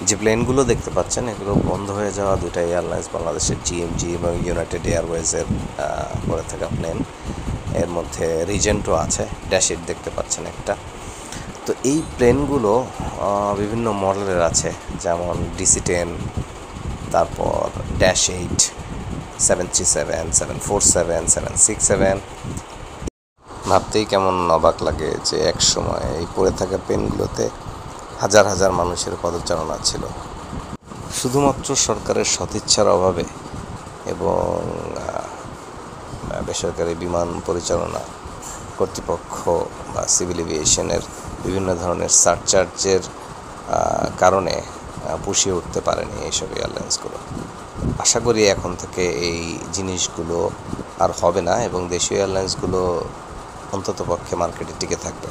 যে প্লেনগুলো দেখতে পাচ্ছেন এগুলো বন্ধ হয়ে যাওয়া দুইটা এয়ারলাইন্স বাংলাদেশের জিএমজি এবং ইউনাইটেড এয়ারওয়েজের পরে থাকা প্লেন। এর মধ্যে রিজেন্টও আছে, ড্যাশ-8 দেখতে পাচ্ছেন একটা। তো এই প্লেনগুলো বিভিন্ন মডেলের আছে, যেমন DC-10, তারপর -8, 737, 747, 767। ভাবতেই কেমন অবাক লাগে যে এক সময় এই পড়ে থাকা প্লেনগুলোতে হাজার হাজার মানুষের পদচারণা ছিল। শুধুমাত্র সরকারের সদিচ্ছার অভাবে এবং বেসরকারি বিমান পরিচালনা কর্তৃপক্ষ বা সিভিল এভিয়েশনের বিভিন্ন ধরনের সারচার্জের কারণে পুষিয়ে উঠতে পারেনি এইসব এয়ারলাইন্সগুলো। আশা করি এখন থেকে এই জিনিসগুলো আর হবে না এবং দেশীয় এয়ারলাইন্সগুলো অন্ততপক্ষে মার্কেটে টিকে থাকবে।